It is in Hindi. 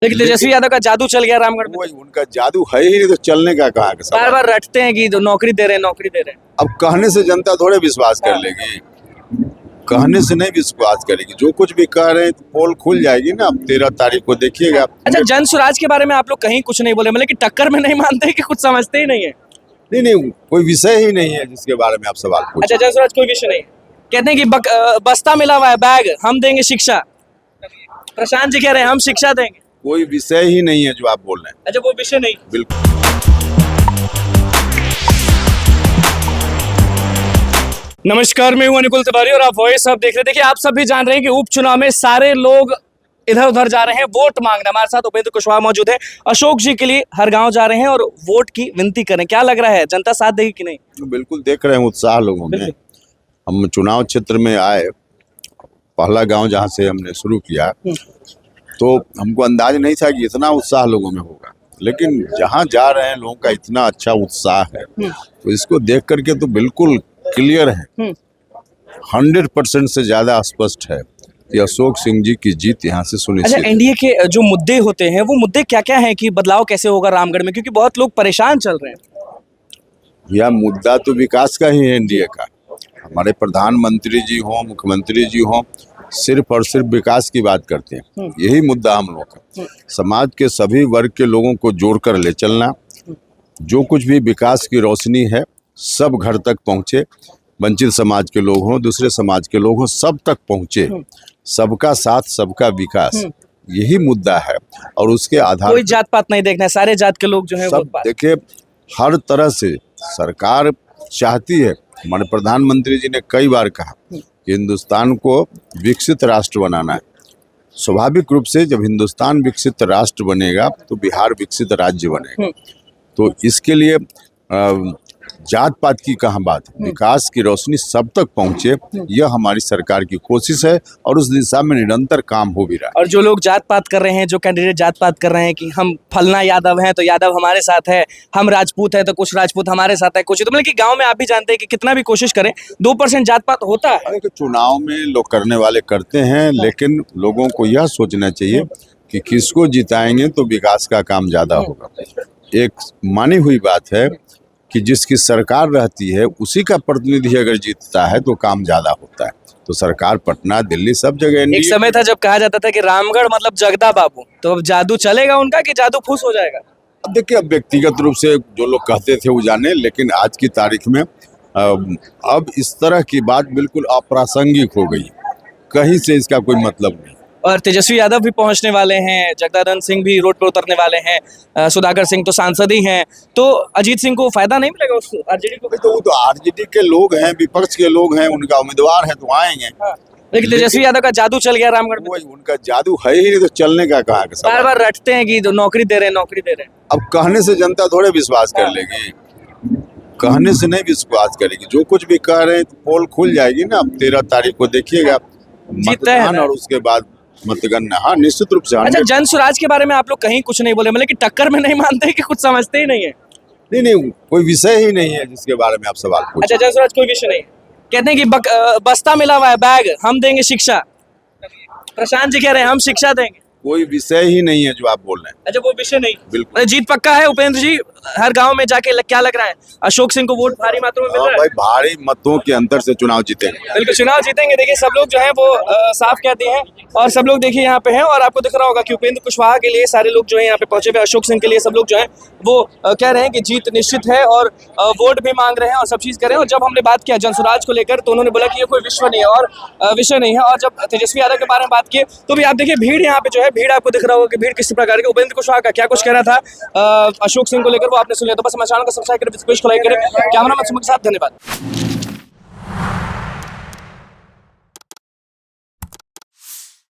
लेकिन तेजस्वी यादव का जादू चल गया रामगढ़ में। वही उनका जादू है ही नहीं तो चलने का कहाँ का बार सवाल। बार रटते हैं कि तो नौकरी दे रहे हैं, नौकरी दे रहे हैं। अब कहने से जनता थोड़े विश्वास कर लेगी, कहने से नहीं विश्वास करेगी। जो कुछ भी कह रहे हैं तो पोल खुल जाएगी ना। अब 13 तारीख को देखिएगा। अच्छा, जन स्वराज के बारे में आप लोग कहीं कुछ नहीं बोले, मतलब कि टक्कर में नहीं मानते कि कुछ समझते ही नहीं है। नहीं, कोई विषय ही नहीं है जिसके बारे में आप सवाल पूछ। अच्छा, जन स्वराज कोई विषय नहीं है। कहते हैं कि बस्ता मिला हुआ है, बैग हम देंगे शिक्षा। प्रशांत जी कह रहे हैं हम शिक्षा देंगे। कोई विषय ही नहीं है जो आप बोल रहे हैं। अच्छा, वो विषय नहीं। बिल्कुल। नमस्कार, मैं हूं अनुकुल तिवारी और आप वॉइस अब देख रहे हैं। देखिए, आप सब भी जान रहे हैं कि उपचुनाव में सारे लोग इधर उधर जा रहे हैं वोट मांगने। हमारे साथ उपेंद्र कुशवाहा मौजूद है। अशोक जी के लिए हर गांव जा रहे हैं और वोट की विनती करें। क्या लग रहा है, जनता साथ देगी कि नहीं? बिल्कुल देख रहे हैं उत्साह लोगों में। हम चुनाव क्षेत्र में आए, पहला गांव जहां से हमने शुरू किया तो हमको अंदाज नहीं था कि इतना उत्साह लोगों में होगा, लेकिन जहां जा रहे हैं लोगों का इतना अच्छा उत्साह है तो इसको देख करके तो बिल्कुल क्लियर है, 100% से ज्यादा स्पष्ट है कि अशोक सिंह जी की जीत यहाँ से सुनिश्चित अच्छा, एनडीए के जो मुद्दे होते हैं वो मुद्दे क्या क्या हैं कि बदलाव कैसे होगा रामगढ़ में, क्योंकि बहुत लोग परेशान चल रहे हैं। यह मुद्दा तो विकास का ही है एनडीए का। हमारे प्रधानमंत्री जी हों, मुख्यमंत्री जी हों, सिर्फ और सिर्फ विकास की बात करते हैं। यही मुद्दा हम लोग का, समाज के सभी वर्ग के लोगों को जोड़कर ले चलना। जो कुछ भी विकास की रोशनी है सब घर तक पहुँचे, वंचित समाज के लोग हों, दूसरे समाज के लोग हों, सब तक पहुँचे। सबका साथ, सबका विकास, यही मुद्दा है। और उसके आधार कोई जात पात नहीं देखना है, सारे जात के लोग जो है सब देखिए, हर तरह से सरकार चाहती है। हमारे प्रधानमंत्री जी ने कई बार कहा कि हिंदुस्तान को विकसित राष्ट्र बनाना है। स्वाभाविक रूप से जब हिंदुस्तान विकसित राष्ट्र बनेगा तो बिहार विकसित राज्य बनेगा। तो इसके लिए जात पात की कहाँ बात है, विकास की रोशनी सब तक पहुँचे, यह हमारी सरकार की कोशिश है और उस दिशा में निरंतर काम हो भी रहा है। और जो लोग जात पात कर रहे हैं, जो कैंडिडेट जात पात कर रहे हैं कि हम फलना यादव हैं तो यादव हमारे साथ है, हम राजपूत है तो कुछ राजपूत हमारे साथ है, कुछ तो मतलब कि गांव में आप भी जानते हैं कि कितना भी कोशिश करें 2% जात पात होता है। अरे चुनाव में लोग करने वाले करते हैं, लेकिन लोगों को यह सोचना चाहिए कि किसको जिताएंगे तो विकास का काम ज्यादा होगा। एक मानी हुई बात है कि जिसकी सरकार रहती है उसी का प्रतिनिधि अगर जीतता है तो काम ज्यादा होता है। तो सरकार पटना, दिल्ली, सब जगह एक समय था जब कहा जाता था कि रामगढ़ मतलब जगदा बाबू, तो अब जादू चलेगा उनका कि जादू फूस हो जाएगा? अब देखिए, अब व्यक्तिगत रूप से जो लोग कहते थे वो जाने, लेकिन आज की तारीख में अब इस तरह की बात बिल्कुल अप्रासंगिक हो गई। कहीं से इसका कोई मतलब नहीं। और तेजस्वी यादव भी पहुंचने वाले हैं, जगदानंद सिंह भी रोड पर उतरने वाले हैं, सुधाकर सिंह तो सांसद ही हैं, तो अजीत सिंह को फायदा नहीं मिलेगा उस आरजेडी को? तो वो तो आरजेडी के लोग हैं, विपक्ष के लोग हैं, उनका उम्मीदवार है तो आएंगे। लेकिन तेजस्वी यादव का जादू चल गया रामगढ़ में। वही उनका जादू है ही नहीं तो चलने का कहाँ का सवाल। बार बार रटते हैं कि तो नौकरी दे रहे हैं, नौकरी दे रहे हैं। अब कहने से जनता थोड़े विश्वास कर लेगी, कहने से नहीं विश्वास करेगी। जो कुछ भी कह रहे हैं तो पोल खुल जाएगी ना। अब 13 तारीख को देखिएगा मतदान और उसके बाद मतगणना। हाँ, निश्चित रूप से। अच्छा, जन स्वराज के बारे में आप लोग कहीं कुछ नहीं बोले, मतलब कि टक्कर में नहीं मानते कि कुछ समझते ही नहीं है। नहीं, कोई विषय ही नहीं है जिसके बारे में आप सवाल पूछ। अच्छा, जन स्वराज कोई विषय नहीं है। कहते हैं कि बस्ता मिला हुआ है, बैग हम देंगे शिक्षा। प्रशांत जी कह रहे हैं हम शिक्षा देंगे। कोई विषय ही नहीं है जो आप बोल रहे हैं। अच्छा, वो विषय नहीं। बिल्कुल। जीत पक्का है उपेंद्र जी? हर गांव में जाके क्या लग रहा है, अशोक सिंह को वोट भारी मात्रा में मिल रहा है? भाई, भारी मतों के अंतर से चुनाव जीतेंगे। बिल्कुल चुनाव जीतेंगे। देखिए, सब लोग जो है वो साफ कहते हैं और सब लोग देखिए यहाँ पे हैं और आपको दिख रहा होगा कि उपेंद्र कुशवाहा के लिए सारे लोग जो है यहाँ पे पहुंचे हुए, अशोक सिंह के लिए सब लोग जो है वो कह रहे हैं कि जीत निश्चित है और वोट भी मांग रहे हैं और सब चीज कर रहे हैं। और जब हमने बात किया जनस्वराज को लेकर तो उन्होंने बोला कि ये कोई विषय नहीं है और विषय नहीं है। और जब तेजस्वी यादव के बारे में बात की तो भी आप देखिए भीड़ यहाँ पे जो है, भीड़ आपको दिख रहा होगा कि भीड़ किस प्रकार की। उपेंद्र कुशवाहा का क्या कुछ कहना था अशोक सिंह को लेकर वो आपने सुन लिया। तो बस हमारे चैनल को सब्सक्राइब करें, कैमरा मैन सुमन के साथ। धन्यवाद।